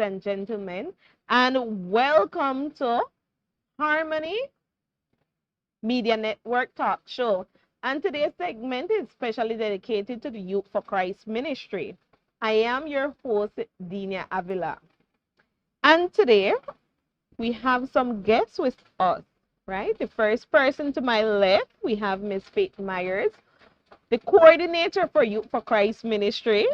and gentlemen, and welcome to Harmony Media Network Talk Show. And today's segment is specially dedicated to the Youth for Christ ministry. I am your host, Dina Avila. And today we have some guests with us, right? The first person to my left, we have Miss Faith Myers, the coordinator for Youth for Christ ministry.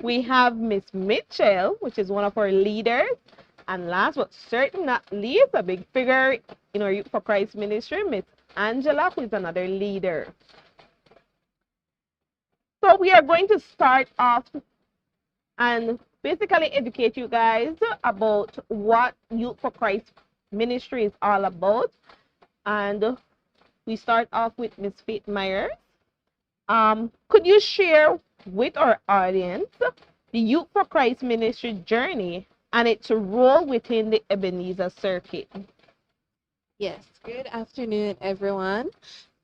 We have Miss Mitchell, which is one of our leaders. And last but certainly not least, a big figure in our Youth for Christ ministry, Miss Angela, who is another leader. So we are going to start off and basically educate you guys about what Youth for Christ ministry is all about. And we start off with Miss Faith Myers. Could you share with our audience the Youth for Christ ministry journey and its role within the Ebenezer circuit? Yes, good afternoon, everyone.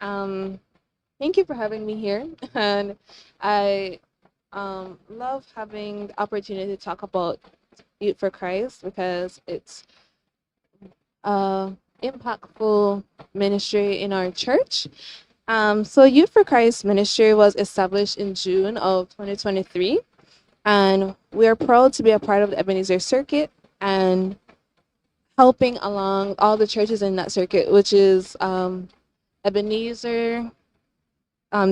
Thank you for having me here. And I love having the opportunity to talk about Youth for Christ because it's impactful ministry in our church. So Youth for Christ ministry was established in June of 2023, and we are proud to be a part of the Ebenezer circuit and helping along all the churches in that circuit, which is Ebenezer,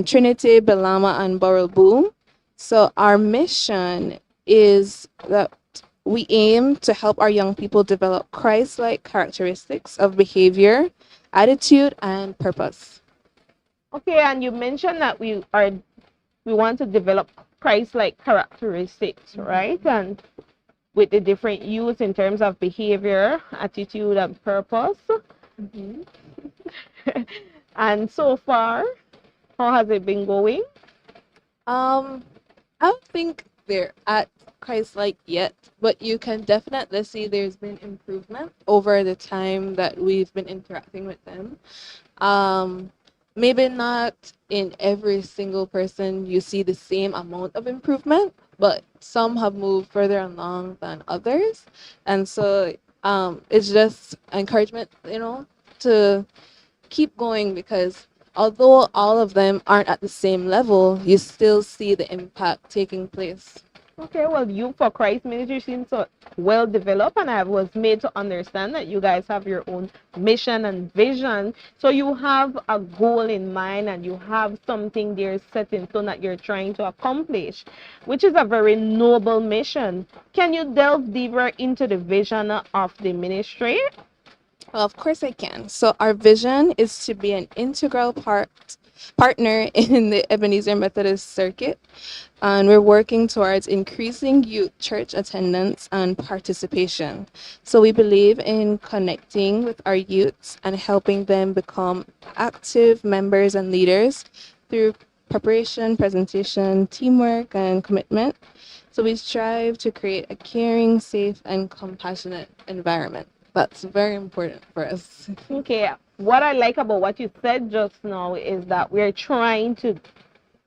Trinity, Belama, and Borough Boom. So our mission is that we aim to help our young people develop Christ-like characteristics of behavior, attitude, and purpose. Okay, and you mentioned that we want to develop Christ-like characteristics, right? And with the different youth in terms of behavior, attitude, and purpose. Mm-hmm. And so far, how has it been going? I don't think they're at Christ-like yet, but you can definitely see there's been improvement over the time that we've been interacting with them. Maybe not in every single person you see the same amount of improvement, but some have moved further along than others. And so it's just encouragement, to keep going because although all of them aren't at the same level, you still see the impact taking place. Okay, well, Youth for Christ ministry seems so well developed, and I was made to understand that you guys have your own mission and vision. So you have a goal in mind, and you have something there set in stone that you're trying to accomplish, which is a very noble mission. Can you delve deeper into the vision of the ministry? Well, of course I can. So our vision is to be an integral partner in the Ebenezer Methodist Circuit, and we're working towards increasing youth church attendance and participation. So we believe in connecting with our youths and helping them become active members and leaders through preparation, presentation, teamwork, and commitment. So we strive to create a caring, safe, and compassionate environment. That's very important for us. Okay, what I like about what you said just now is that we're trying to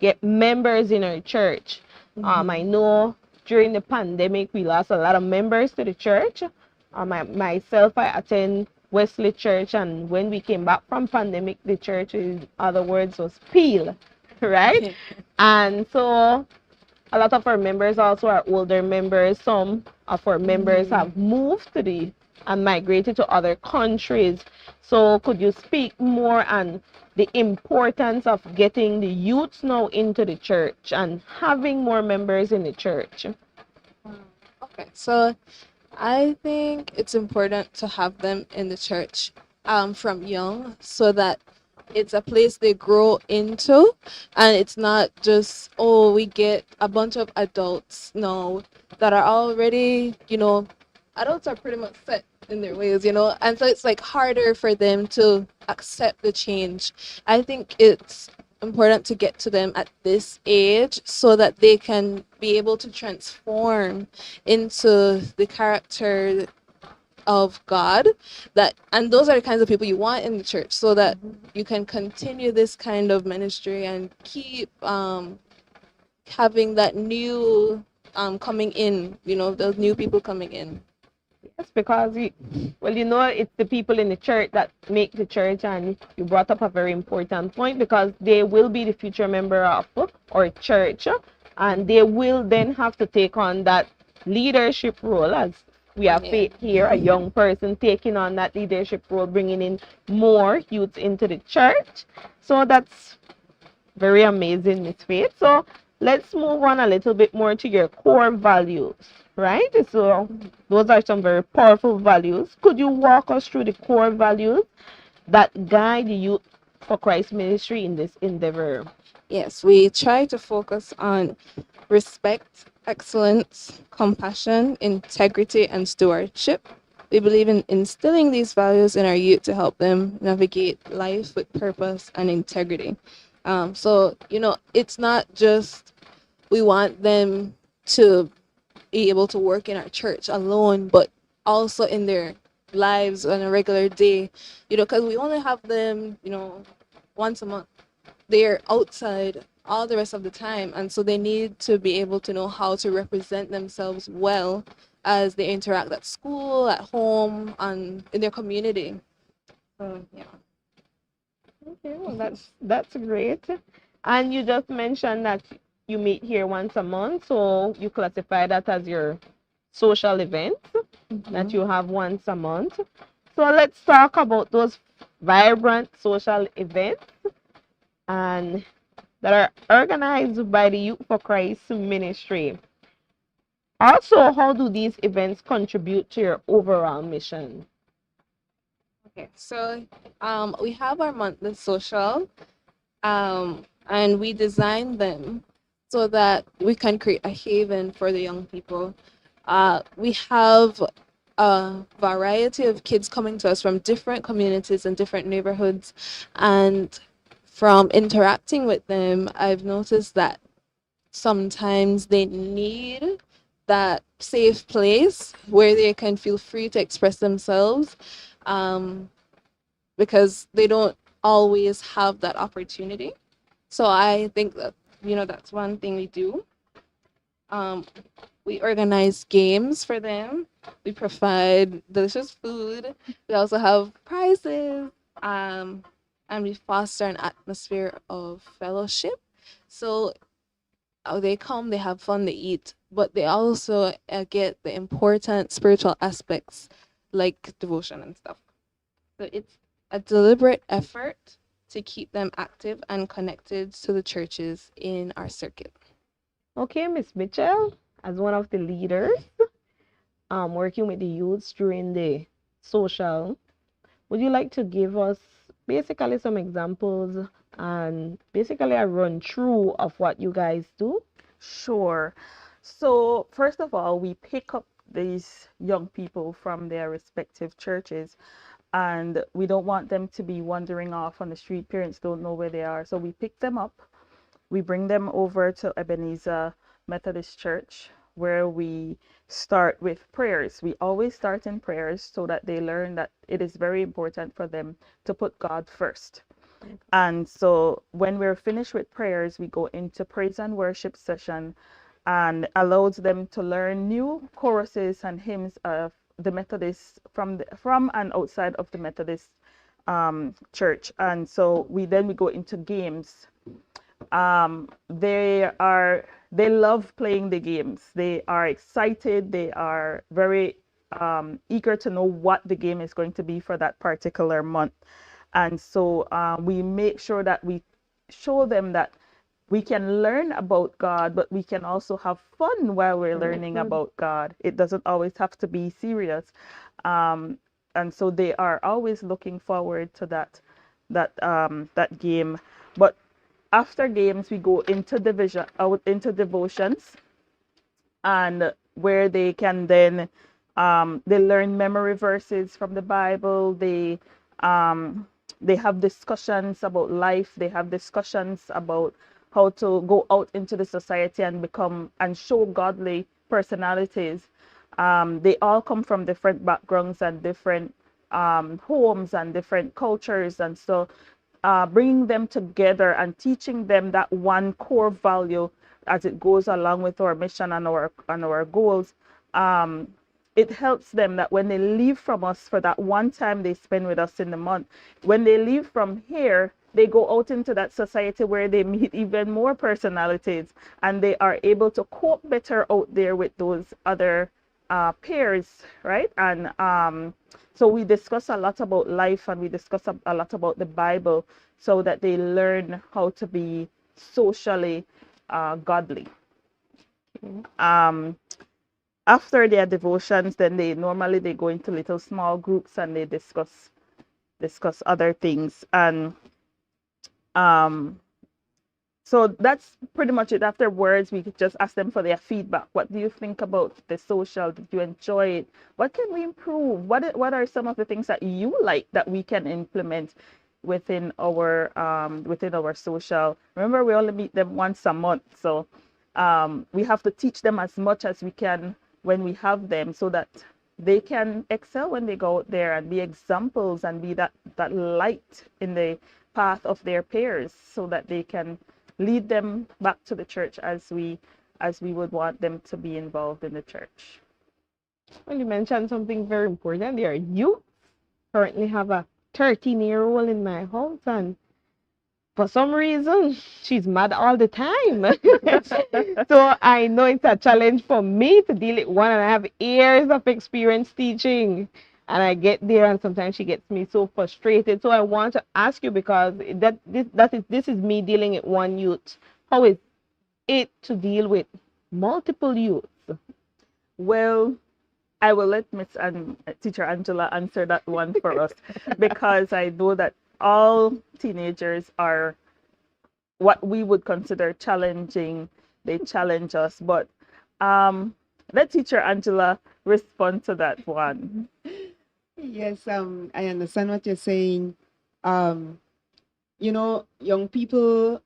get members in our church. I know during the pandemic we lost a lot of members to the church. Myself, I attend Wesley Church, and when we came back from pandemic, the church, in other words, was peeled, right? And so a lot of our members also are older members. Some of our members have moved to the and migrated to other countries. So could you speak more on the importance of getting the youths now into the church and having more members in the church? Okay, so I think it's important to have them in the church from young so that it's a place they grow into, and it's not just, oh, we get a bunch of adults now that are already, adults are pretty much set in their ways, and so it's like harder for them to accept the change. I think it's important to get to them at this age so that they can be able to transform into the character of God, and those are the kinds of people you want in the church so that you can continue this kind of ministry and keep having that new coming in, the new people coming in. Yes, because it's the people in the church that make the church, and you brought up a very important point because they will be the future member of our church, and they will then have to take on that leadership role as we have Yeah. here, a young person taking on that leadership role, bringing in more youth into the church. So that's very amazing, Miss Faith. So let's move on a little bit more to your core values, right? So those are some very powerful values. Could you walk us through the core values that guide the youth for Christ ministry in this endeavor? Yes, we try to focus on respect, excellence, compassion, integrity, and stewardship. We believe in instilling these values in our youth to help them navigate life with purpose and integrity. So, it's not just we want them to be able to work in our church alone, but also in their lives on a regular day, because we only have them, once a month. They're outside all the rest of the time, and so they need to be able to know how to represent themselves well as they interact at school, at home, and in their community. So yeah. Okay, well that's great. And you just mentioned that you meet here once a month, so you classify that as your social event that you have once a month. So let's talk about those vibrant social events and that are organized by the Youth for Christ ministry. Also, how do these events contribute to your overall mission? Okay, so we have our monthly social, and we design them so that we can create a haven for the young people. We have a variety of kids coming to us from different communities and different neighborhoods, and from interacting with them, I've noticed that sometimes they need that safe place where they can feel free to express themselves, um, because they don't always have that opportunity. So I think that, that's one thing we do. Um, we organize games for them. We provide delicious food. We also have prizes. And we foster an atmosphere of fellowship. So they come, they have fun, they eat, but they also get the important spiritual aspects like devotion and stuff. So it's a deliberate effort to keep them active and connected to the churches in our circuit. Okay, Miss Mitchell, as one of the leaders working with the youths during the social, would you like to give us basically some examples and basically a run through of what you guys do? Sure. So, first of all, we pick up these young people from their respective churches, and we don't want them to be wandering off on the street. Parents don't know where they are. So, we pick them up, we bring them over to Ebenezer Methodist Church, where we start with prayers. We always start in prayers so that they learn that it is very important for them to put God first. And so when we're finished with prayers, we go into praise and worship session and allows them to learn new choruses and hymns of the Methodists from and outside of the Methodist church. And so we go into games. They love playing the games. They are excited. They are very eager to know what the game is going to be for that particular month. And so we make sure that we show them that we can learn about God, but we can also have fun while we're learning about God. It doesn't always have to be serious. And so they are always looking forward to that game. But after games, we go into into devotions, and where they can then they learn memory verses from the Bible. They have discussions about life. They have discussions about how to go out into the society and become and show godly personalities. They all come from different backgrounds and different homes and different cultures, and so bringing them together and teaching them that one core value as it goes along with our mission and our goals, it helps them that when they leave from us for that one time they spend with us in the month, when they leave from here, they go out into that society where they meet even more personalities, and they are able to cope better out there with those other peers, right? And so we discuss a lot about life, and we discuss a lot about the Bible, so that they learn how to be socially godly. After their devotions, then they normally go into little small groups, and they discuss other things. And so that's pretty much it. Afterwards, we could just ask them for their feedback. What do you think about the social? Did you enjoy it? What can we improve? What are some of the things that you like that we can implement within our social? Remember, we only meet them once a month, so we have to teach them as much as we can when we have them, so that they can excel when they go out there and be examples and be that light in the path of their peers, so that they can lead them back to the church as we would want them to be involved in the church. Well, you mentioned something very important there. You currently have a 13-year-old in my house, and for some reason, she's mad all the time. So I know it's a challenge for me to deal with one, and I have years of experience teaching. And I get there, and sometimes she gets me so frustrated. So I want to ask you, because this is me dealing with one youth. How is it to deal with multiple youths? Well, I will let Miss and Teacher Angela answer that one for us, because I know that all teenagers are what we would consider challenging. They challenge us, but let Teacher Angela respond to that one. Yes, I understand what you're saying. Young people,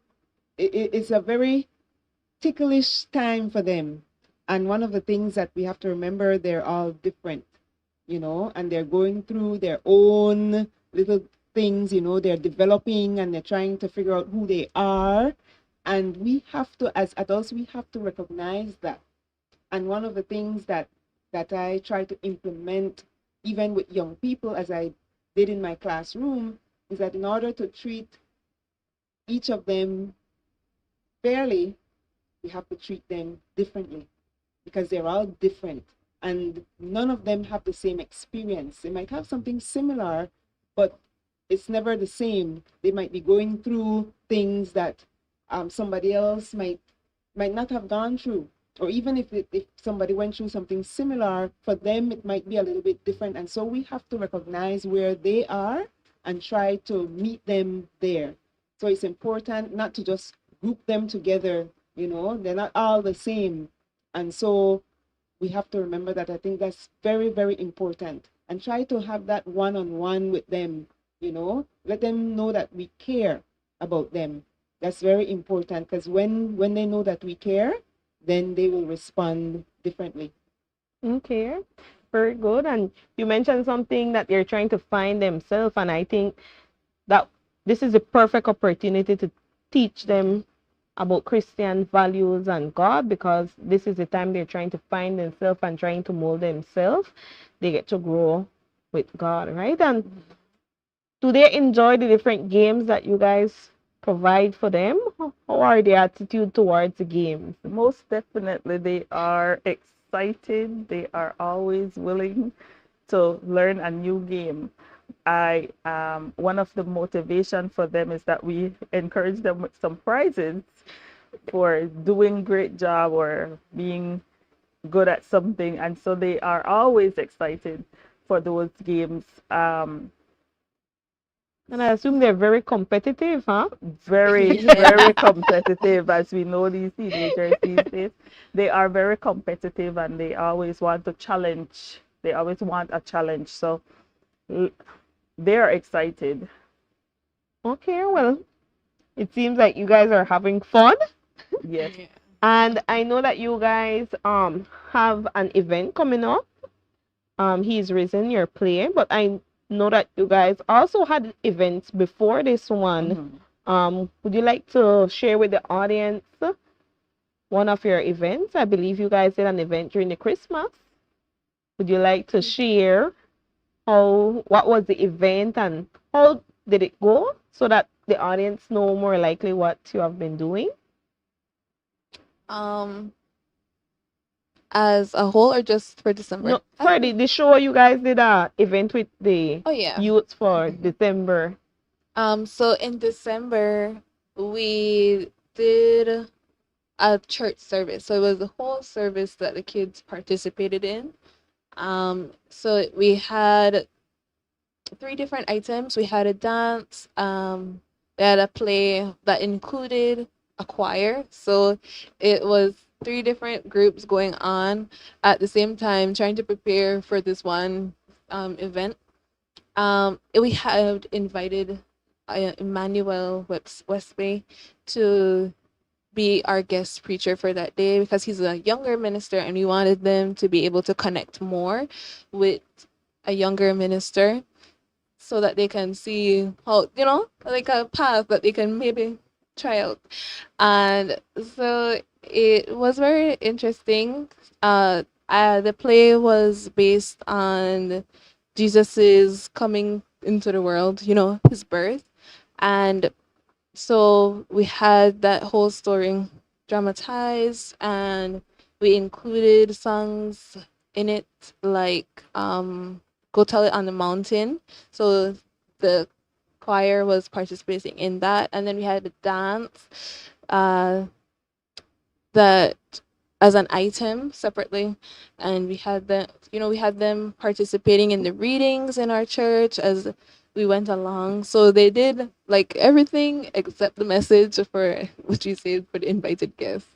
it's a very ticklish time for them. And one of the things that we have to remember, they're all different, and they're going through their own little things, they're developing, and they're trying to figure out who they are. And we have to, as adults, we have to recognize that. And one of the things that I try to implement, even with young people, as I did in my classroom, is that in order to treat each of them fairly, we have to treat them differently, because they're all different, and none of them have the same experience. They might have something similar, but it's never the same. They might be going through things that somebody else might not have gone through. Or even if somebody went through something similar, for them it might be a little bit different. And so we have to recognize where they are and try to meet them there. So it's important not to just group them together, they're not all the same. And so we have to remember that. I think that's very, very important. And try to have that one-on-one with them, let them know that we care about them. That's very important, because when they know that we care, then they will respond differently. Okay, very good. And you mentioned something that they're trying to find themselves, and I think that this is a perfect opportunity to teach them about Christian values and God, because this is the time they're trying to find themselves and trying to mold themselves. They get to grow with God, right? And do they enjoy the different games that you guys provide for them? How are their attitude towards the games? Most definitely, they are excited. They are always willing to learn a new game. One of the motivation for them is that we encourage them with some prizes for doing great job or being good at something, and so they are always excited for those games. And I assume they're very competitive, huh? Very, very competitive, as we know these teenagers these days. They are very competitive, and they always want to challenge. They always want a challenge. So they're excited. Okay, well, it seems like you guys are having fun. Yes. And I know that you guys have an event coming up. He's Risen, your play, but I know that you guys also had events before this one. Mhm. Would you like to share with the audience one of your events. I believe you guys did an event during the Christmas. Would you like to share what was the event and how did it go so that the audience know more likely what you have been doing? Um, as a whole or just for December? No, for the show you guys did a event with the Oh yeah. youths for December. So in December we did a church service. So it was the whole service that the kids participated in. So we had three different items. We had a dance, we had a play that included a choir. So it was three different groups going on at the same time, trying to prepare for this one event. We had invited Emmanuel Westbay to be our guest preacher for that day because he's a younger minister and we wanted them to be able to connect more with a younger minister so that they can see how, like a path that they can maybe try out. And so it was very interesting. The play was based on Jesus's coming into the world, his birth. And so we had that whole story dramatized and we included songs in it like Go Tell It on the Mountain. So the choir was participating in that. And then we had a dance that as an item separately. And we had them participating in the readings in our church as we went along. So they did like everything except the message for what you said for the invited guests.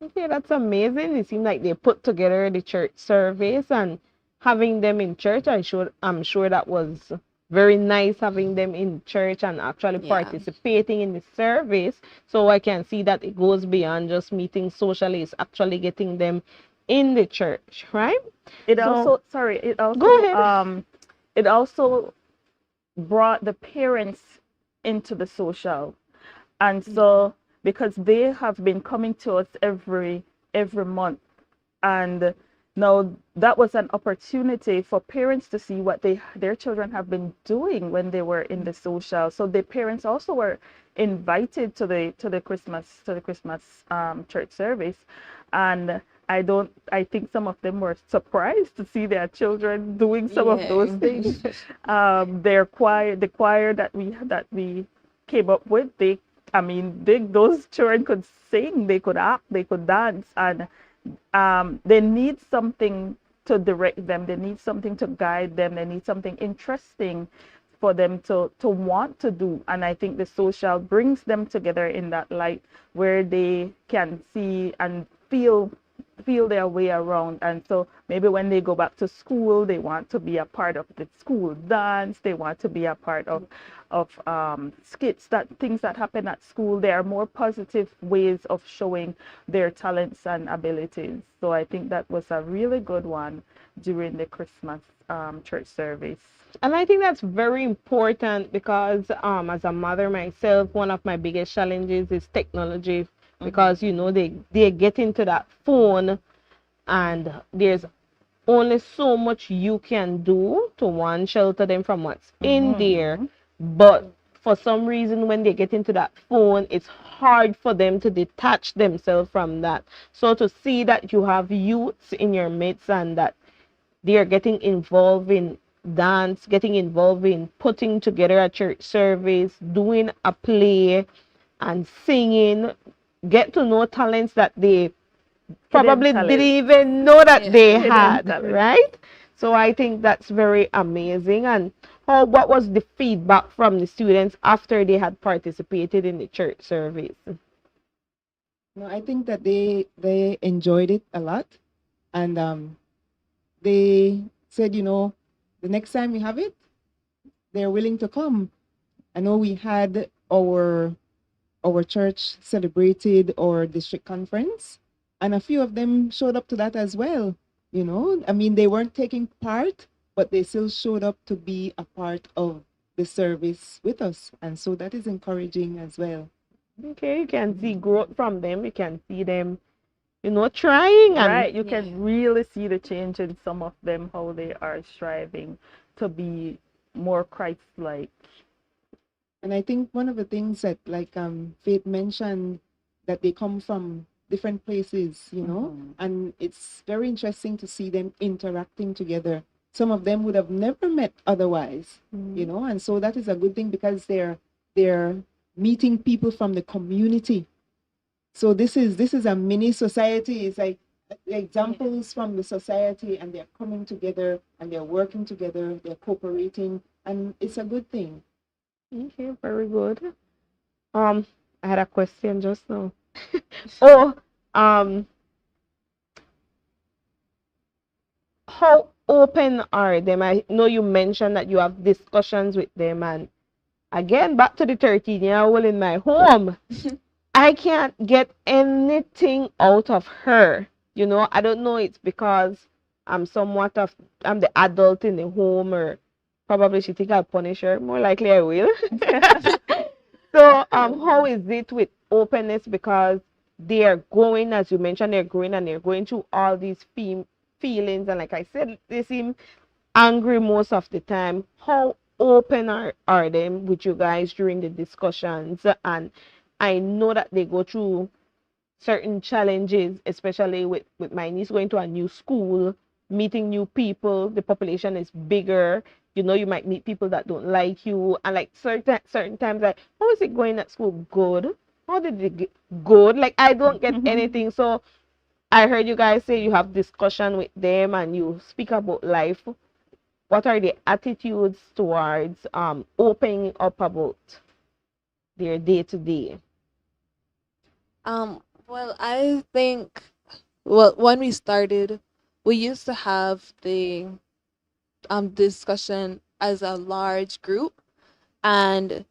Okay, that's amazing. It seemed like they put together the church service and having them in church. I'm sure that was very nice having them in church and actually Yeah. participating in the service. So I can see that it goes beyond just meeting socially. It's actually getting them in the church, right? It So- also, sorry, it also, Go ahead. It also brought the parents into the social. And so, because they have been coming to us every month, and now that was an opportunity for parents to see what their children have been doing when they were in the social. So the parents also were invited to the Christmas church service, and I think some of them were surprised to see their children doing some of those Yeah. things. The choir that we came up with, those children could sing, they could act, they could dance, and they need something to direct them. They need something to guide them. They need something interesting for them to want to do. And I think the social brings them together in that light where they can see and feel their way around. And so maybe when they go back to school, they want to be a part of the school dance. They want to be a part of skits, things that happen at school. There are more positive ways of showing their talents and abilities. So I think that was a really good one during the Christmas church service. And I think that's very important because as a mother myself, one of my biggest challenges is technology because they get into that phone and there's only so much you can do to one shelter them from what's in there, but for some reason when they get into that phone it's hard for them to detach themselves from that. So to see that you have youths in your midst and that they are getting involved in dance, getting involved in putting together a church service, doing a play and singing, get to know talents that they probably didn't even know that they had, right? So I think that's very amazing. And what was the feedback from the students after they had participated in the church service? No, I think that they enjoyed it a lot, and they said, the next time we have it, they're willing to come. I know we had our church celebrated our district conference, and a few of them showed up to that as well. They weren't taking part, but they still showed up to be a part of the service with us, and so that is encouraging as well. Okay, you can see growth from them. You can see them, trying and Right, you Yeah. can really see the change in some of them, how they are striving to be more Christ-like. And I think one of the things that, like, Faith mentioned, that they come from different places, and it's very interesting to see them interacting together. Some of them would have never met otherwise, and so that is a good thing because they're meeting people from the community. So this is a mini society. It's like examples from the society, and they're coming together and they're working together, they're cooperating, and it's a good thing. Okay, very good. I had a question just now. Oh, um, how open are them? I know you mentioned that you have discussions with them, and again, back to the 13-year-old in my home. I can't get anything out of her. I don't know it's because I'm the adult in the home, or probably she think I'll punish her. More likely I will. So how is it with openness, because they are going, as you mentioned, they're growing and they're going through all these feelings, and like I said, they seem angry most of the time. How open are them with you guys during the discussions? And I know that they go through certain challenges, especially with my niece going to a new school, meeting new people. The population is bigger. You might meet people that don't like you, and like certain times, like, how is it going at school? Good. How did it get good? Like, I don't get anything. So I heard you guys say you have discussion with them and you speak about life. What are the attitudes towards opening up about their day to day? Well, I think, well, when we started, we used to have the discussion as a large group, and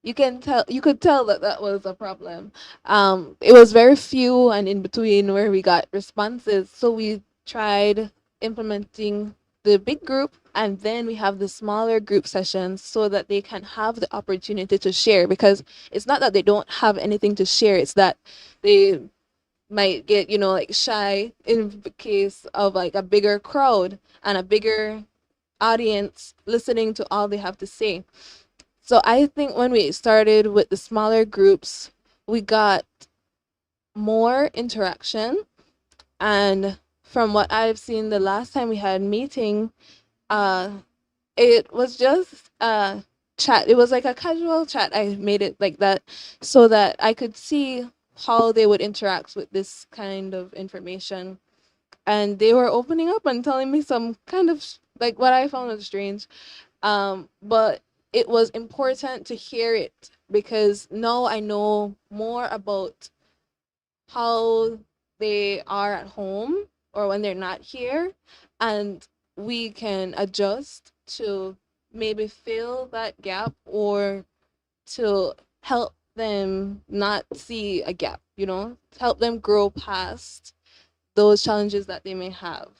you could tell that that was a problem. It was very few and in between where we got responses, so we tried implementing the big group, and then we have the smaller group sessions so that they can have the opportunity to share, because it's not that they don't have anything to share, it's that they might get, like, shy in the case of like a bigger crowd and a bigger audience listening to all they have to say. So I think when we started with the smaller groups, we got more interaction. And from what I've seen, the last time we had a meeting, uh, it was just a chat. It was like a casual chat. I made it like that so that I could see how they would interact with this kind of information. And they were opening up and telling me some kind of like what I found was strange. But it was important to hear it because now I know more about how they are at home or when they're not here, and we can adjust to maybe fill that gap or to help them not see a gap, to help them grow past those challenges that they may have.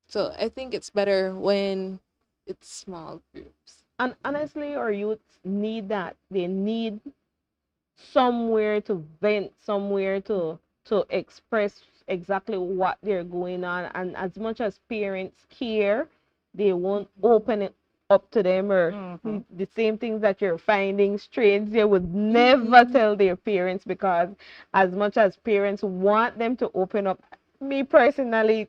So I think it's better when it's small groups. And honestly, our youths need that. They need somewhere to vent, somewhere to express exactly what they're going on. And as much as parents care, they won't open it up to them, or the same things that you're finding strange, they would never tell their parents, because as much as parents want them to open up, me personally,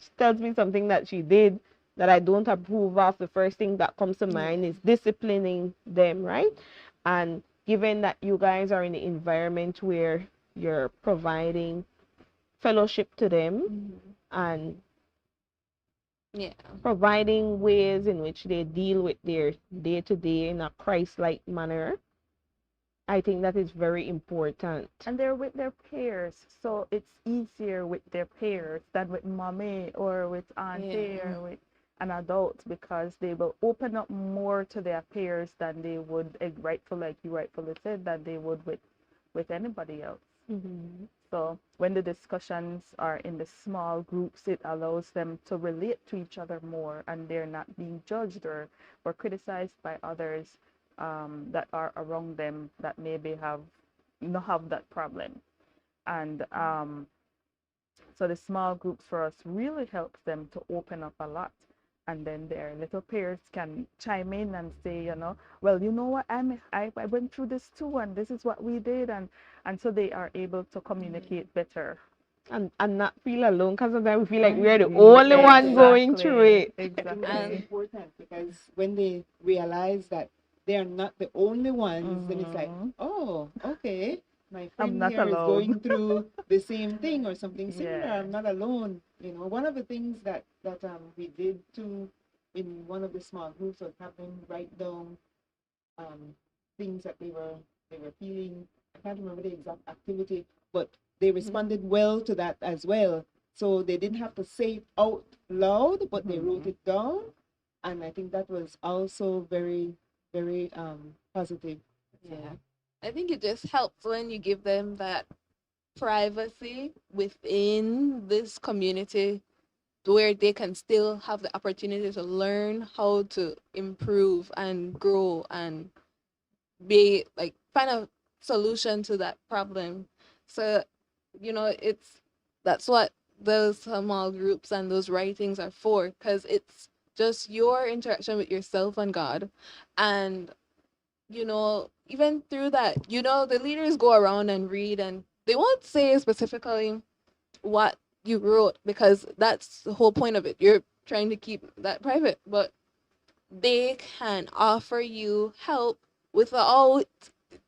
she tells me something that she did that I don't approve of. The first thing that comes to mind is disciplining them, right? And given that you guys are in the environment where you're providing fellowship to them and Yeah. providing ways in which they deal with their day to day in a Christ like manner, I think that is very important. And they're with their peers, so it's easier with their peers than with mommy or with auntie or with an adult, because they will open up more to their peers than they would, like you rightfully said, than they would with anybody else. Mm-hmm. So when the discussions are in the small groups, it allows them to relate to each other more, and they're not being judged or criticized by others that are around them that maybe have not have that problem. And so the small groups for us really helps them to open up a lot. And then their little peers can chime in and say, well, you know what, I went through this too, and this is what we did, and so they are able to communicate better. And not feel alone, because sometimes we feel like Right. we're the only one going Exactly. through it. I think that's Exactly. important because when they realize that they are not the only ones, then it's like, Mhm. oh, okay, my I'm friend not here is going alone. through the same thing or something similar. Yeah. I'm not alone. One of the things that we did too in one of the small groups was have them write down things that they were feeling. I can't remember the exact activity, but they responded well to that as well. So they didn't have to say it out loud, but they wrote it down, and I think that was also very, very positive. Yeah. I think it just helps when you give them that privacy within this community where they can still have the opportunity to learn how to improve and grow and be like find a solution to that problem. So, it's that's what those small groups and those writings are for, because it's just your interaction with yourself and God. And even through that, the leaders go around and read, and they won't say specifically what you wrote because that's the whole point of it. You're trying to keep that private, but they can offer you help without,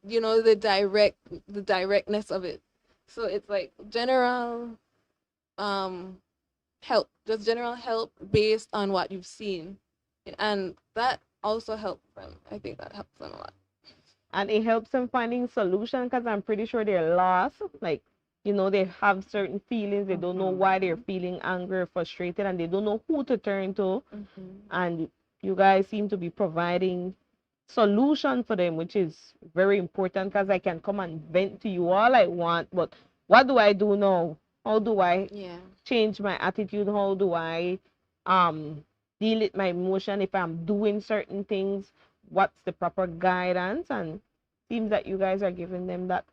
the directness of it. So it's like general um help, just general help based on what you've seen, and that also helps them. I think that helps them a lot. And it helps them finding solution, because I'm pretty sure they're lost. Like, they have certain feelings. They don't know why they're feeling angry or frustrated, and they don't know who to turn to. And you guys seem to be providing solution for them, which is very important, because I can come and vent to you all I want, but what do I do now? How do I Yeah. change my attitude? How do I um deal with my emotion if I'm doing certain things? What's the proper guidance? And seems that you guys are giving them that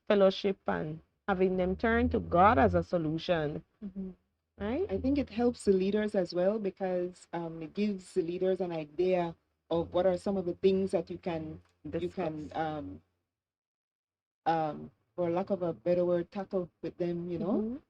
fellowship and having them turn to God as a solution, right? I think it helps the leaders as well because it gives the leaders an idea of what are some of the things that you can Discuss. for lack of a better word, tackle with them. Mhm.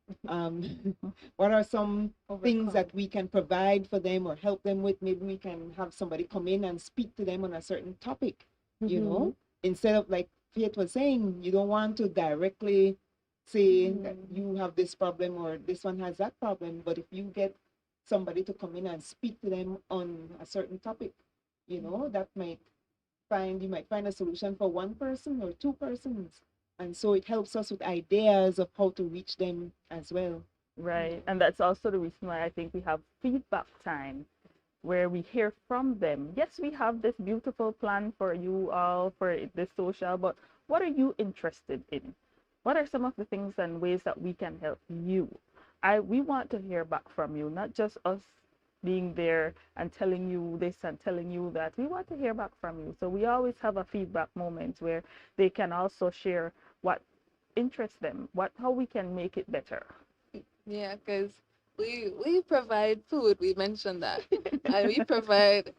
What are some things that we can provide for them or help them with? Maybe we can have somebody come in and speak to them on a certain topic, instead of, like Faith was saying, you don't want to directly say that you have this problem or this one has that problem, but if you get somebody to come in and speak to them on a certain topic, that you might find a solution for one person or two persons. And so it helps us with ideas of how to reach them as well. Right. And that's also the reason why I think we have feedback time where we hear from them. Yes, we have this beautiful plan for you all for this social, but what are you interested in? What are some of the things and ways that we can help you? We want to hear back from you, not just us being there and telling you this and telling you that. We want to hear back from you. So we always have a feedback moment where they can also share what interests them, how we can make it better. Yeah, because we provide food. We mentioned that, and we provide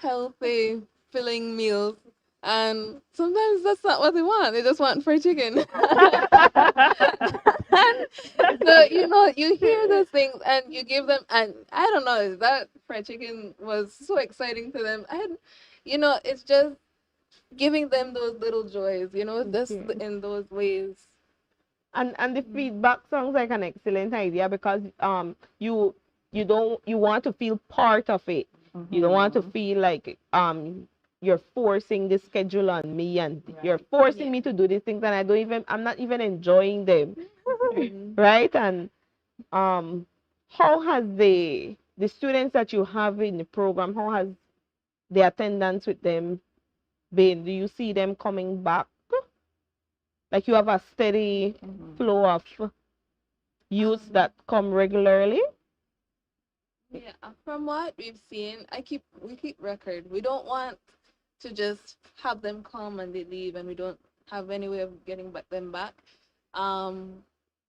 healthy, filling meals. And sometimes that's not what they want. They just want fried chicken. And so you hear those things and you give them, and I don't know, that fried chicken was so exciting to them, and it's just giving them those little joys. Just Okay. in those ways. And the feedback sounds like an excellent idea, because you want to feel part of it. You don't want to feel like you're forcing the schedule on me, and you're forcing me to do these things, and I'm not even enjoying them. Right? And how has the students that you have in the program, how has the attendance with them been? Do you see them coming back? Like, you have a steady flow of youths that come regularly? Yeah, from what we've seen, we keep record. We don't want to just have them come and they leave, and we don't have any way of getting them back.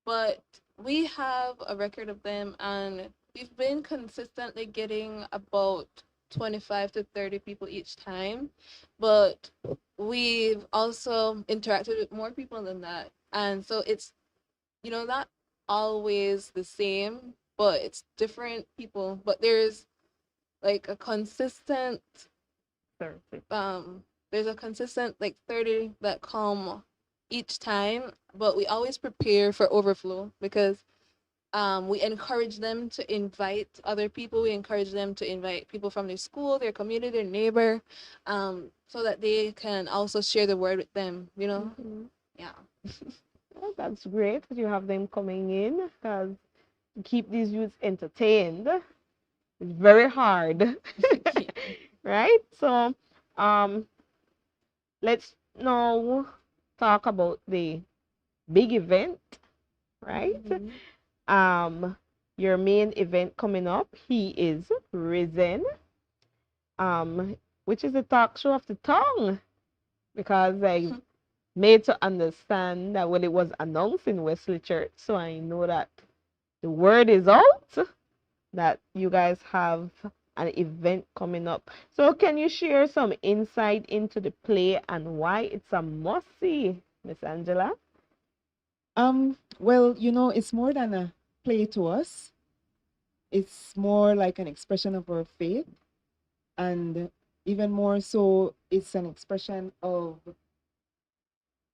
But we have a record of them, and we've been consistently getting about 25 to 30 people each time. But we've also interacted with more people than that. And so it's, not always the same, but it's different people. But there's like a consistent, 30. there's a consistent like 30 that come each time, but we always prepare for overflow because we encourage them to invite other people. We encourage them to invite people from their school, their community, their neighbor, so that they can also share the word with them, Mhm. Yeah. Well, that's great that you have them coming in because to keep these youths entertained is very hard. Right? So, um, let's now talk about the big event, right? Mhm. Um, your main event coming up, he is risen, um, which is a talk show of the tongue because I made to understand that when it was announced in Wesley Church, so I know that the word is out that you guys have an event coming up. So can you share some insight into the play and why it's a must-see, Miss Angela? Well, it's more than a play to us. It's more like an expression of our faith, and even more so, it's an expression of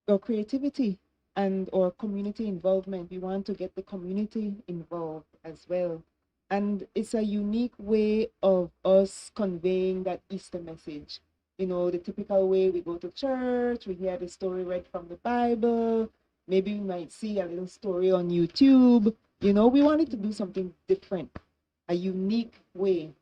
our creativity and our community involvement. We want to get the community involved as well. And it's a unique way of us conveying that Easter message. The typical way we go to church, we hear the story read from the Bible, maybe we might see a little story on YouTube. We wanted to do something different, a unique way,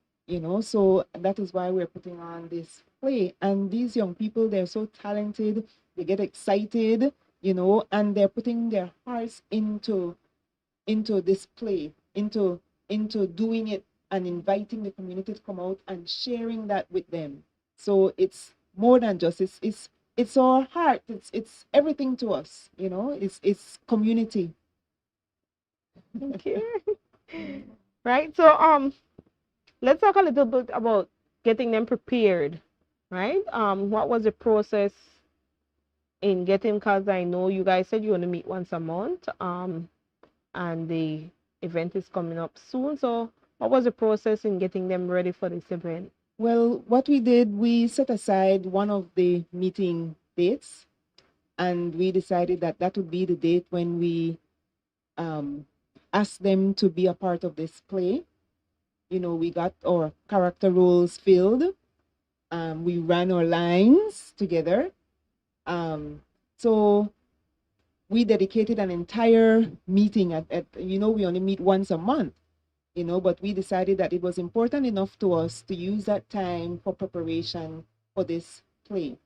so that is why we're putting on this play. And these young people, they're so talented, they get excited, and they're putting their hearts into this play, into doing it and inviting the community to come out and sharing that with them. So it's more than just it's our heart. It's everything to us. It's community. Thank you. Right. So let's talk a little bit about getting them prepared. Right. What was the process in getting? Because I know you guys said you want to meet once a month. And the event is coming up soon. So what was the process in getting them ready for this event? Well, what we did, we set aside one of the meeting dates, and we decided that that would be the date when we um, asked them to be a part of this play. We got our character roles filled. We ran our lines together. So we dedicated an entire meeting at we only meet once a month, but we decided that it was important enough to us to use that time for preparation for this play.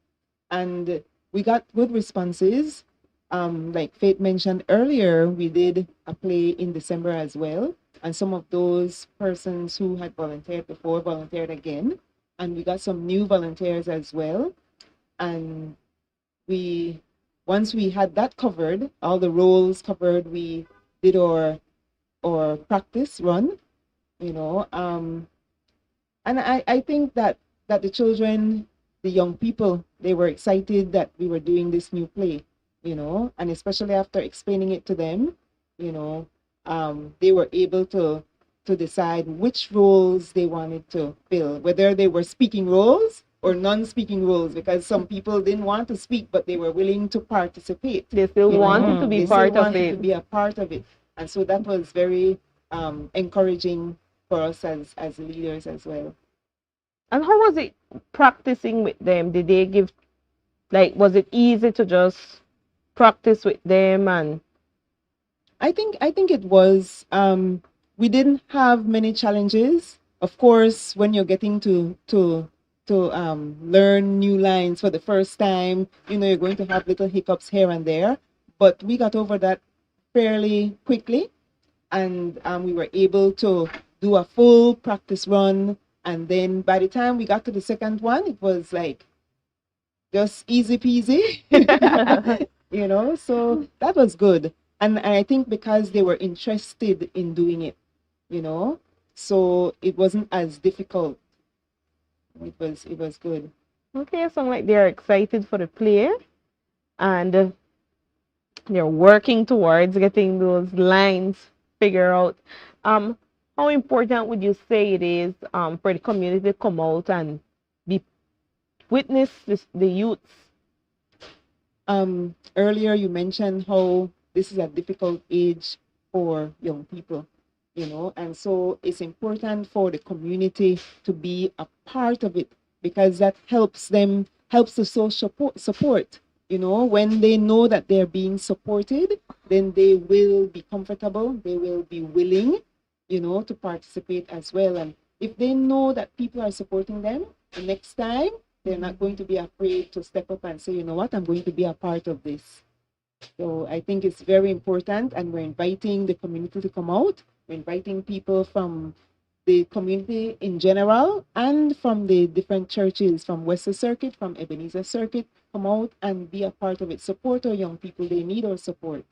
And we got good responses. Like Faith mentioned earlier, we did a play in December as well. And some of those persons who had volunteered before volunteered again. And we got some new volunteers as well. And once we had that covered, all the roles covered, we did our practice run, and I think that the children, the young people, they were excited that we were doing this new play, and especially after explaining it to them, you know, they were able to decide which roles they wanted to fill, whether they were speaking roles or non-speaking roles, because some people didn't want to speak, but they were willing to participate. They still wanted to be They still part of wanted to it. be a part of it, and so that was very encouraging for us as leaders as well. And how was it practicing with them? Did they give, like, was it easy to just practice with them? And I think it was. We didn't have many challenges. Of course, when you're getting to learn new lines for the first time, you're going to have little hiccups here and there. But we got over that fairly quickly, and we were able to do a full practice run. And then by the time we got to the second one, it was like just easy peasy. You know, so that was good. And I think because they were interested in doing it, you know, so it wasn't as difficult. It was good. Okay, sound like they're excited for the play and they're working towards getting those lines figured out. Um, how important would you say it is for the community to come out and be witness the youths? Earlier you mentioned how this is a difficult age for young people, you know, and so it's important for the community to be a part of it because that helps the social support. You know, when they know that they're being supported, then they will be comfortable, they will be willing, you know, to participate as well. And if they know that people are supporting them, the next time they're not going to be afraid to step up and say, you know what, I'm going to be a part of this. So I think it's very important, and we're inviting the community to come out. We're inviting people from the community in general and from the different churches, from Western Circuit, from Ebenezer Circuit, come out and be a part of it. Support our young people. They need our support.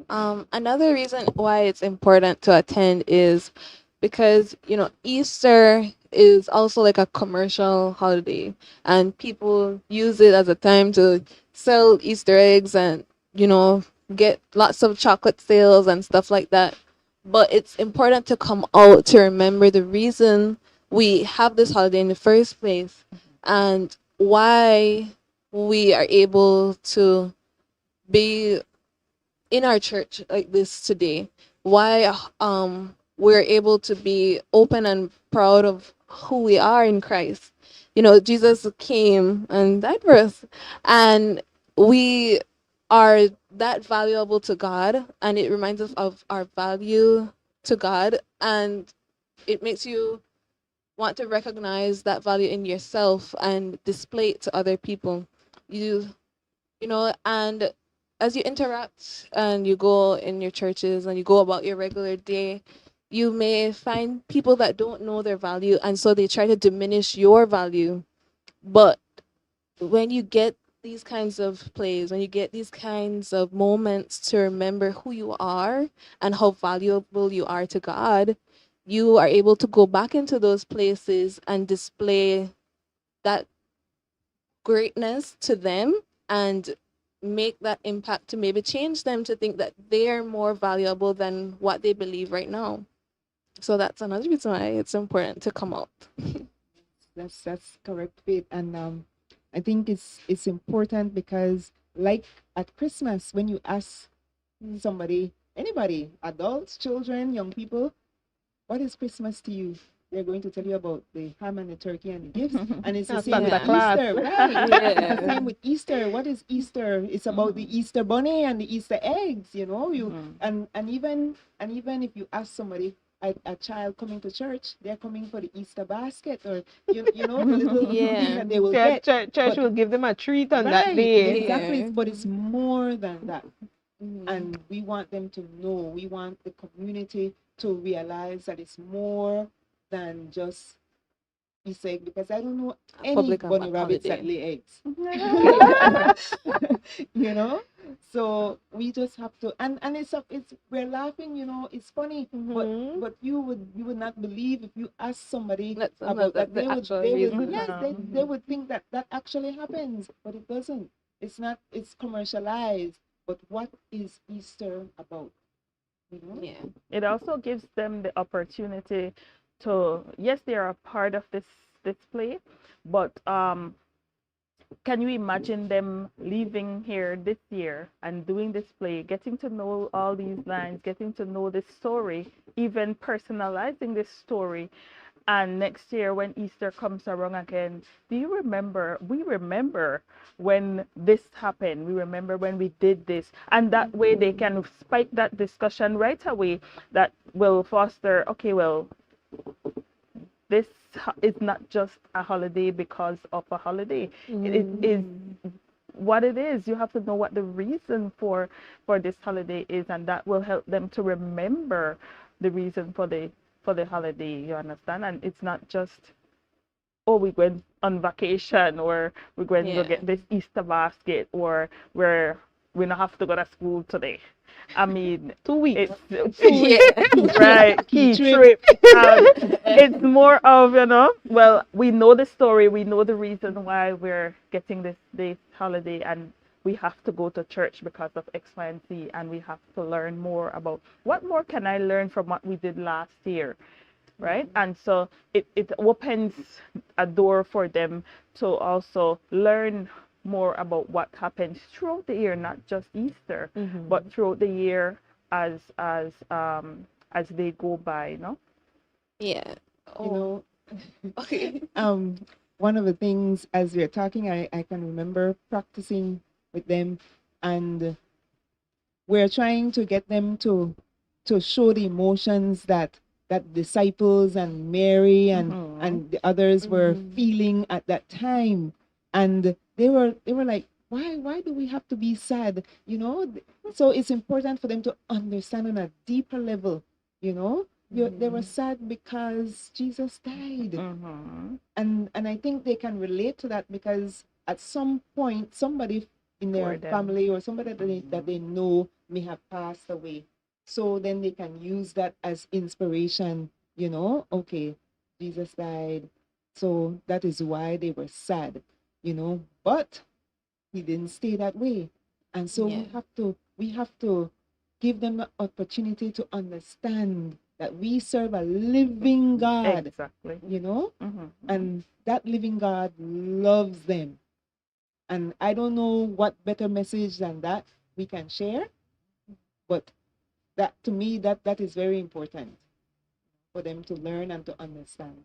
Another reason why it's important to attend is because, Easter is also like a commercial holiday, and people use it as a time to sell Easter eggs and, get lots of chocolate sales and stuff like that. But it's important to come out to remember the reason we have this holiday in the first place and why we are able to be in our church like this today, why we're able to be open and proud of who we are in Christ. Jesus came and died for us, and we are that valuable to God, and it reminds us of our value to God, and it makes you want to recognize that value in yourself and display it to other people. You and as you interact and you go in your churches and you go about your regular day, you may find people that don't know their value, and so they try to diminish your value. But when you get these kinds of plays, when you get these kinds of moments to remember who you are and how valuable you are to God, you are able to go back into those places and display that greatness to them and make that impact to maybe change them to think that they're more valuable than what they believe right now. So that's another reason why it's important to come out. That's correct, Faith. And I think it's important because, like at Christmas, when you ask somebody, anybody, adults, children, young people, what is Christmas to you? They're going to tell you about the ham and the turkey and the gifts. And it's the same with Santa Claus. Easter, right? Yeah. It's the same with Easter. What is Easter? It's about the Easter bunny and the Easter eggs, you know. And even if you ask somebody, a child coming to church, they're coming for the Easter basket, or the little thing that they will get. Church But- will give them a treat on that Right, day. exactly. Yeah. But it's more than that. Mhm. And we want them to know, we want the community to realize that it's more than just Easter egg, because I don't know any Public bunny rabbits that holiday. lay eggs. you know so we just have to, and it's we're laughing, it's funny, Mhm. but you would not believe if you ask somebody That's about that, the they would actual they reason. would yes they would think that that actually happens, but it doesn't. It's not. It's commercialized. But what is Easter about? Yeah. It also gives them the opportunity to, yes, they are a part of this play, but can you imagine them leaving here this year and doing this play, getting to know all these lines, getting to know this story, even personalizing this story? And next year, when Easter comes around again, do you remember? We remember when this happened. We remember when we did this. And that way they can spike that discussion right away that will foster, okay, well, this is not just a holiday because of a holiday. It is what it is. You have to know what the reason for this holiday is, and that will help them to remember the reason for the holiday. You understand? And it's not just oh, we're going on vacation, or we're going to go Yeah. get this Easter basket, or we don't have to go to school today. I mean, 2 weeks. it's 2 weeks. Yeah. Key trip. right, Key key trip. trip. It's more of, well, we know the story, we know the reason why we're getting this holiday, and we have to go to church because of X, Y, and Z, and we have to learn more about what more can I learn from what we did last year, right? And so it opens a door for them to also learn more about what happens throughout the year, not just Easter, but throughout the year as they go by, Yeah. You Oh, know, okay. one of the things as we are talking, I can remember practicing with them, and we're trying to get them to show the emotions that disciples and Mary and the others were feeling at that time, and they were like, why do we have to be sad, so it's important for them to understand on a deeper level, they were sad because Jesus died. And I think they can relate to that because at some point somebody in For their them. family or somebody that they know may have passed away. So then they can use that as inspiration, okay, Jesus died. So that is why they were sad, but he didn't stay that way. And so Yeah. we have to give them the opportunity to understand that we serve a living God, Exactly. and that living God loves them. And I don't know what better message than that we can share, but that to me that is very important for them to learn and to understand.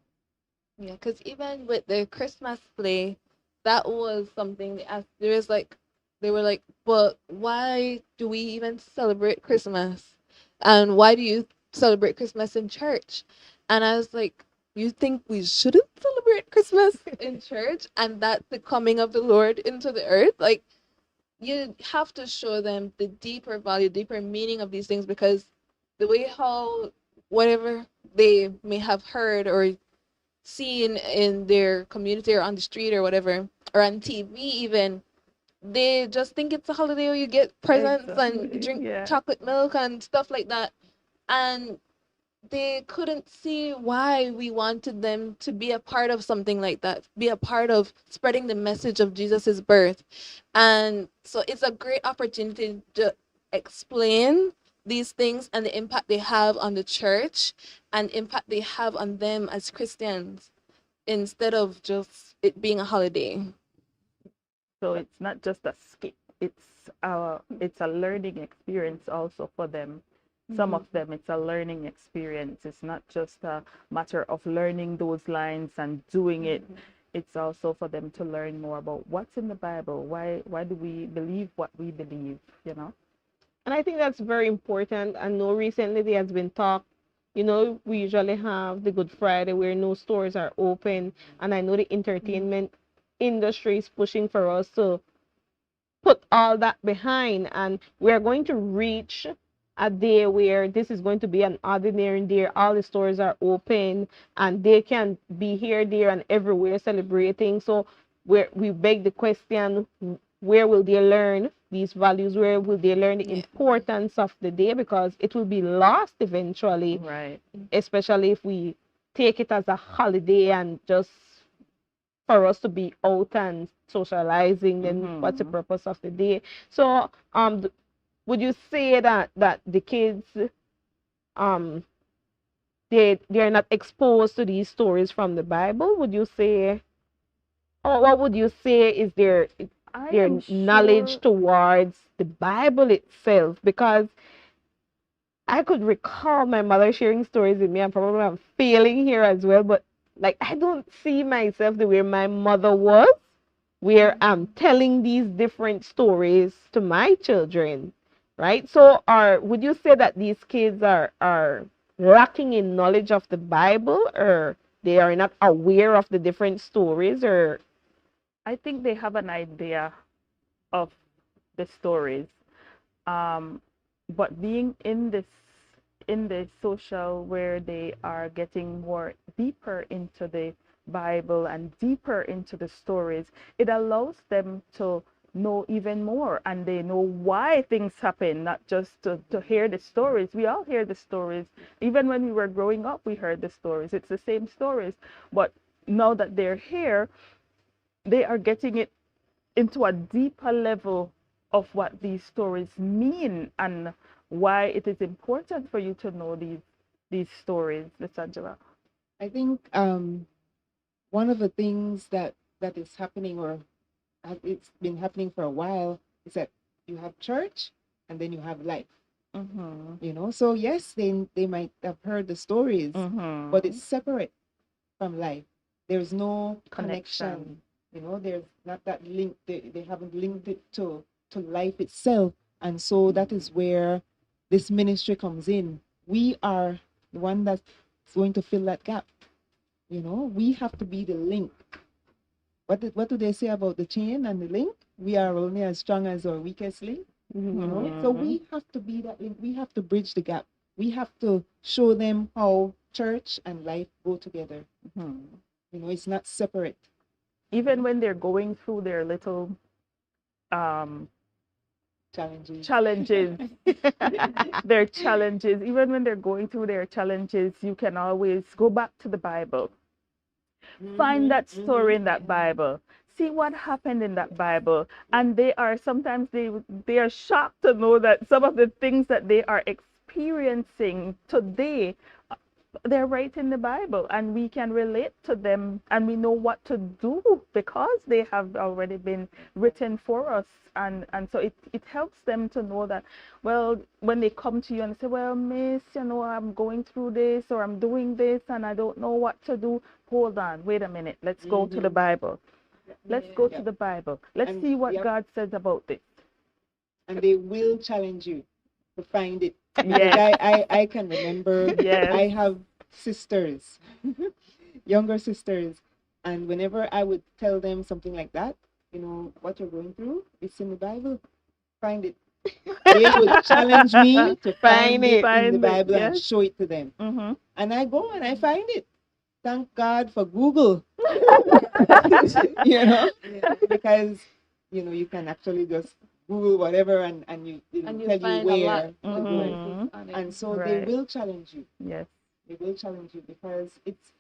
Yeah, because even with the Christmas play, that was something they asked. There was like, they were like, but why do we even celebrate Christmas? And why do you celebrate Christmas in church? And I was like, you think we shouldn't celebrate Christmas in church? And that's the coming of the Lord into the earth? Like, you have to show them the deeper value, deeper meaning of these things, because the way how whatever they may have heard or seen in their community or on the street or whatever, or on TV even, they just think it's a holiday or you get presents and Exactly. drink Yeah. chocolate milk and stuff like that. And they couldn't see why we wanted them to be a part of something like that, be a part of spreading the message of Jesus's birth. And so it's a great opportunity to explain these things and the impact they have on the church and impact they have on them as Christians instead of just it being a holiday. So it's not just a skip. It's a learning experience also for them. Some of them, it's a learning experience. It's not just a matter of learning those lines and doing it. It's also for them to learn more about what's in the Bible. Why do we believe what we believe, And I think that's very important. I know recently there has been talk, we usually have the Good Friday where no stores are open. And I know the entertainment industry is pushing for us to put all that behind. And we're going to reach a day where this is going to be an ordinary day. All the stores are open and they can be here, there, and everywhere celebrating. So we beg the question, where will they learn these values? Where will they learn the Yeah. importance of the day? Because it will be lost eventually, Right. especially if we take it as a holiday and just for us to be out and socializing, then what's the purpose of the day? So would you say that the kids um they're not exposed to these stories from the Bible? Would you say, or what would you say is I their am knowledge sure. towards the Bible itself? Because I could recall my mother sharing stories with me, and probably I'm failing here as well, but like I don't see myself the way my mother was, where I'm telling these different stories to my children, right? So, would you say that these kids are lacking in knowledge of the Bible, or they are not aware of the different stories, or I think they have an idea of the stories, um, but being in the social where they are getting more deeper into the Bible and deeper into the stories, it allows them to know even more, and they know why things happen, not just to hear the stories. We all hear the stories. Even when we were growing up, we heard the stories. It's the same stories. But now that they're here, they are getting it into a deeper level of what these stories mean and why it is important for you to know these stories, Miss Angela. I think one of the things that is happening, or it's been happening for a while, is that you have church and then you have life. So yes, they might have heard the stories, but it's separate from life. There's no connection. There's not that link. They haven't linked it to life itself. And so that is where this ministry comes in. We are the one that's going to fill that gap. We have to be the link. What do they say about the chain and the link? We are only as strong as our weakest link. So we have to be that link. We have to bridge the gap. We have to show them how church and life go together. It's not separate. Even when they're going through their little challenges their challenges, even when they're going through their challenges, you can always go back to the Bible. Find that story in that Bible. See what happened in that Bible. And they are sometimes they are shocked to know that some of the things that they are experiencing today, they're right in the Bible, and we can relate to them, and we know what to do because they have already been written for us. And so it helps them to know that, well, when they come to you and say, well, miss, I'm going through this, or I'm doing this and I don't know what to do. Hold on, wait a minute, let's go to the Bible. Let's go to the Bible. Let's see what God says about this. And they will challenge you to find it. Yes. I can remember. Yes. I have sisters, younger sisters, and whenever I would tell them something like that, what you're going through, it's in the Bible. Find it. They would challenge me to find it in the Bible and show it to them. And I go and I find it. Thank God for Google. Because you can actually just Google whatever and you tell you where to go. And so they will challenge you. Yes. They will challenge you because it's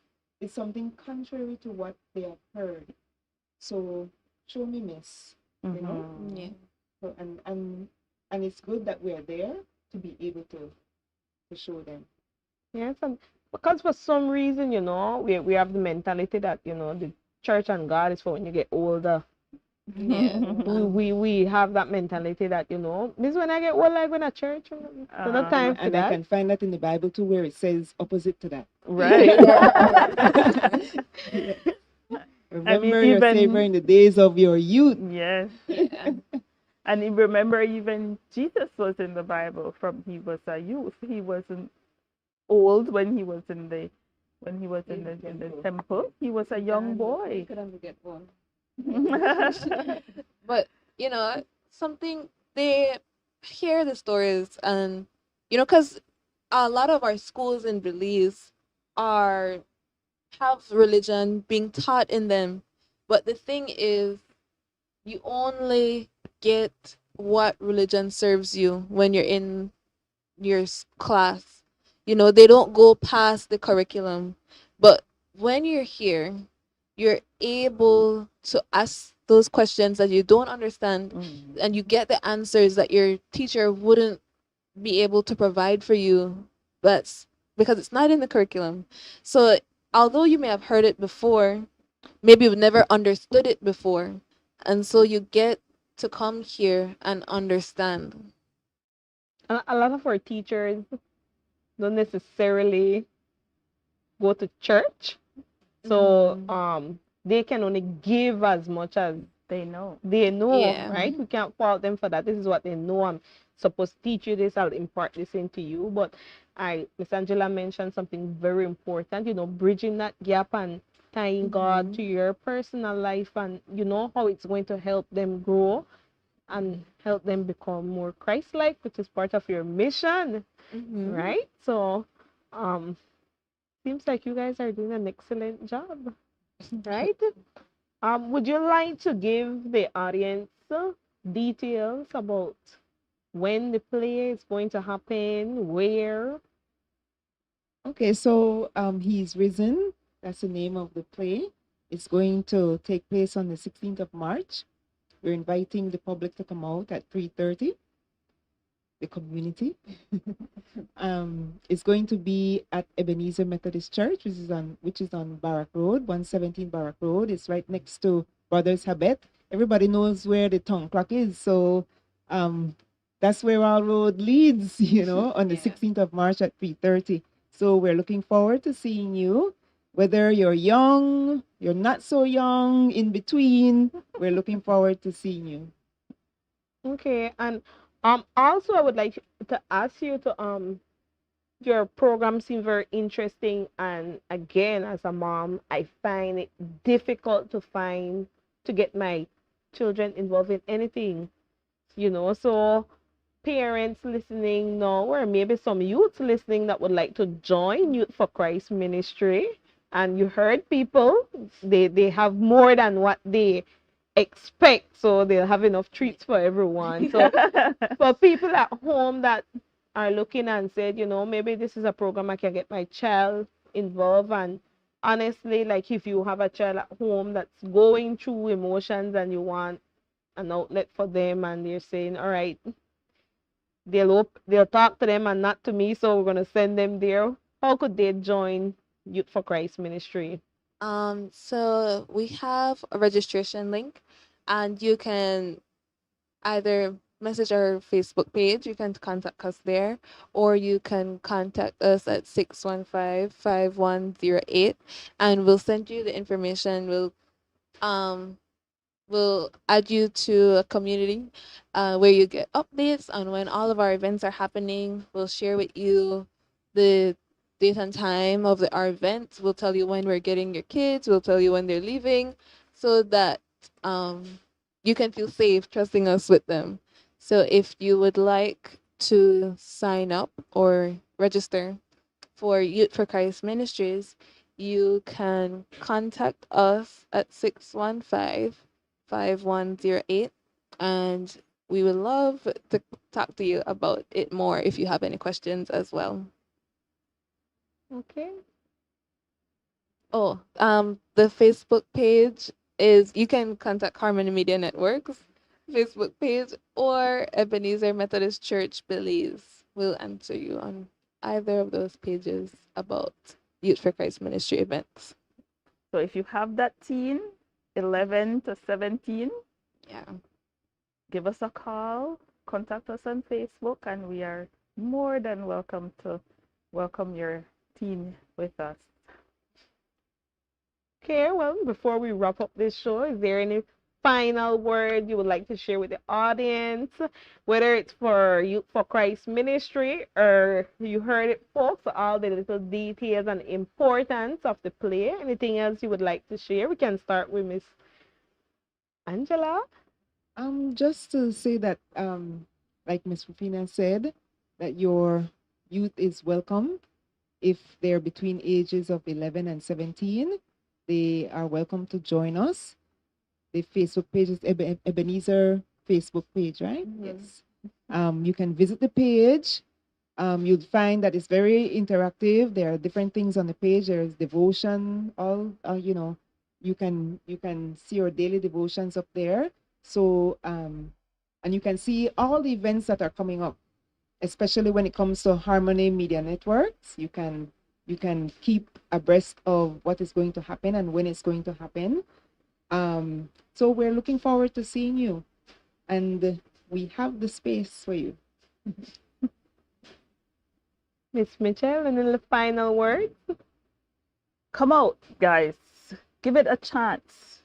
something contrary to what they have heard. So show me, miss. Yeah. So, and it's good that we are there to be able to show them. Yes, and because for some reason, we have the mentality that, the church and God is for when you get older. Yeah. We have that mentality that, this when I get old, like when I church, no time for and that. I can find that in the Bible too, where it says opposite to that. Right. Remember your Savior in the days of your youth. Yes. And you remember, even Jesus was in the Bible from he was a youth. He wasn't old when he was in the temple. He was a young boy. Couldn't forget one. But something, they hear the stories, and because a lot of our schools in Belize have religion being taught in them, but the thing is, you only get what religion serves you when you're in your class. They don't go past the curriculum. But when you're here, you're able to ask those questions that you don't understand, and you get the answers that your teacher wouldn't be able to provide for you. That's because it's not in the curriculum. So although you may have heard it before, maybe you've never understood it before. And so you get to come here and understand. A lot of our teachers don't necessarily go to church. So they can only give as much as they know. Yeah. Right? We can't fault them for that. This is what they know. I'm supposed to teach you this, I'll impart this into you. But Miss Angela mentioned something very important, bridging that gap and tying God to your personal life, and how it's going to help them grow and help them become more Christ-like, which is part of your mission, right? So seems like you guys are doing an excellent job. right? Would you like to give the audience details about when the play is going to happen, where? Okay, so He's Risen. That's the name of the play. It's going to take place on the 16th of March. We're inviting the public to come out at 3:30, the community. It's going to be at Ebenezer Methodist Church, which is on Barrack Road, 117 Barrack Road. It's right next to Brothers Habet. Everybody knows where the tongue clock is, so um, that's where our road leads. On the 16th of March at 3:30. So we're looking forward to seeing you. Whether you're young, you're not so young, in between, we're looking forward to seeing you. Okay, and also I would like to ask you to your program seems very interesting, and again, as a mom, I find it difficult to get my children involved in anything, so parents listening now, or maybe some youth listening that would like to join Youth for Christ ministry, and you heard people, they have more than what they expect, so they'll have enough treats for everyone. So for people at home that are looking and said, maybe this is a program I can get my child involved. And honestly, like if you have a child at home that's going through emotions and you want an outlet for them, and they're saying, all right, they'll talk to them and not to me, so we're gonna send them there. How could they join Youth for Christ ministry? So we have a registration link, and you can either message our Facebook page, you can contact us there, or you can contact us at 615-5108, and we'll send you the information. We'll add you to a community where you get updates on when all of our events are happening. We'll share with you the date and time of our events. We'll tell you when we're getting your kids. We'll tell you when they're leaving, so that you can feel safe trusting us with them. So if you would like to sign up or register for Youth for Christ Ministries, you can contact us at 615-5108, and we would love to talk to you about it more if you have any questions as well. Okay. Oh, the Facebook page is, you can contact Harmony Media Networks Facebook page, or Ebenezer Methodist Church Belize. We'll answer you on either of those pages about Youth for Christ ministry events. So if you have that teen, 11 to 17, Yeah. give us a call, contact us on Facebook, and we are more than welcome to welcome your teen with us. Okay, well, before we wrap up this show, is there any final word you would like to share with the audience, whether it's for Youth for Christ ministry, or you heard it, folks, all the little details and importance of the play? Anything else you would like to share? We can start with Miss Angela. Just to say that, like Miss Rufina said, that your youth is welcome. If they're between ages of 11 and 17, they are welcome to join us. The Facebook page is Ebenezer Facebook page, right? Yes. You can visit the page. You'll find that it's very interactive. There are different things on the page. There is devotion. You can see your daily devotions up there. So and you can see all the events that are coming up, especially when it comes to Harmony Media Networks. You can keep abreast of what is going to happen and when it's going to happen. So we're looking forward to seeing you, and we have the space for you. Miss Mitchell, and then the final word. Come out, guys. Give it a chance.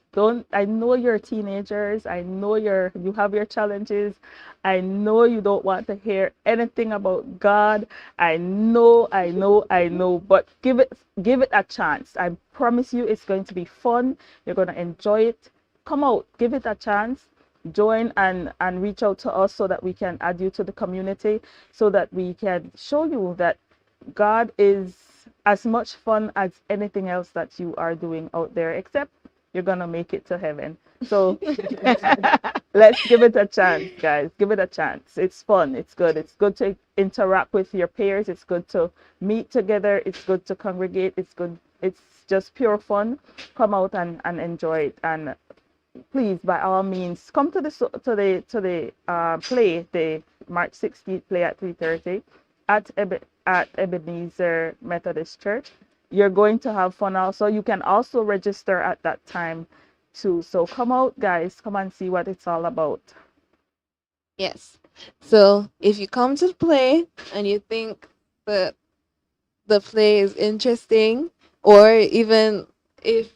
I know you're teenagers. I know you have your challenges. I know you don't want to hear anything about God. I know, but give it a chance. I promise you it's going to be fun. You're going to enjoy it. Come out, give it a chance. Join and reach out to us so that we can add you to the community, so that we can show you that God is as much fun as anything else that you are doing out there, except you're gonna make it to heaven. So let's give it a chance, guys. Give it a chance. It's fun. It's good. It's good to interact with your peers. It's good to meet together. It's good to congregate. It's good. It's just pure fun. Come out and enjoy it. And please, by all means, come to the play, the March 16th play at 3:30 at Ebenezer Methodist Church. You're going to have fun also. You can also register at that time too. So come out, guys. Come and see what it's all about. Yes. So if you come to the play and you think that the play is interesting, or even if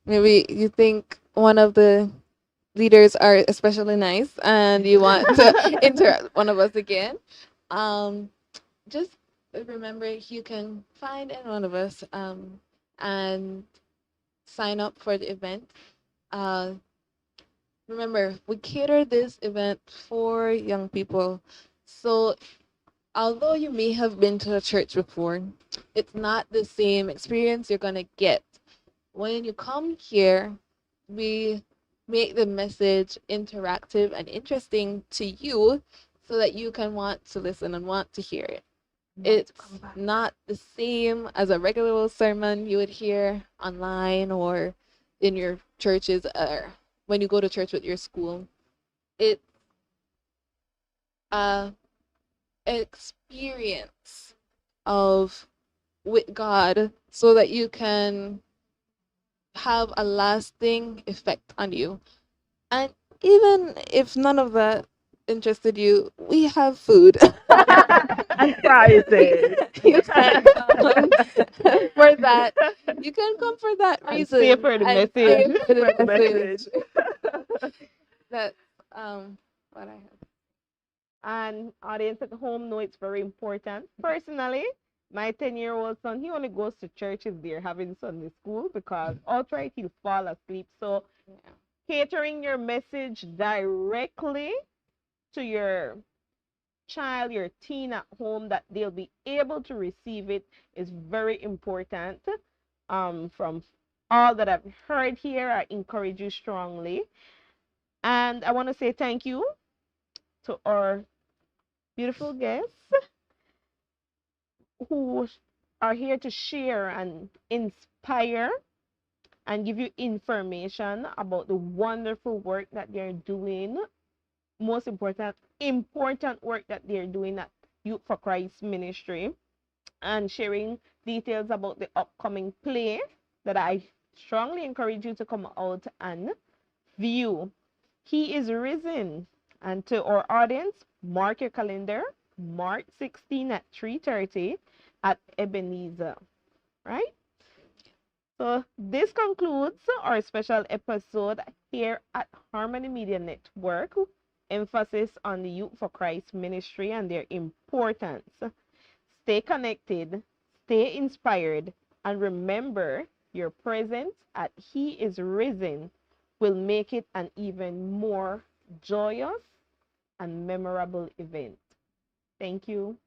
maybe you think one of the leaders are especially nice and you want to interact with one of us again, just remember you can find any one of us and sign up for the event. Uh, Remember, we cater this event for young people. So although you may have been to a church before, it's not the same experience you're going to get. When you come here, we make the message interactive and interesting to you so that you can want to listen and want to hear it. It's not the same as a regular sermon you would hear online or in your churches or when you go to church with your school. It's a experience of with God so that you can have a lasting effect on you. And even if none of that interested you, we have food. And prizes. You can come for that. You can come for that And reason. stay for the and message. stay for the For the message. message. That's what I have. And audience at home know it's very important. Personally, my 10-year-old son, he only goes to church if they're having Sunday school because outright he'll fall asleep. So Yeah. catering your message directly to your child, your teen at home, that they'll be able to receive it is very important. From all that I've heard here, I encourage you strongly. And I want to say thank you to our beautiful guests who are here to share and inspire and give you information about the wonderful work that they're doing. Most important work that they're doing at Youth for Christ Ministry, and sharing details about the upcoming play that I strongly encourage you to come out and view. He is risen. And to our audience, mark your calendar, March 16 at 3:30 at Ebenezer, right? So this concludes our special episode here at Harmony Media Network. Emphasis on the Youth for Christ ministry and their importance. Stay connected, stay inspired, and remember your presence at He is Risen will make it an even more joyous and memorable event. Thank you.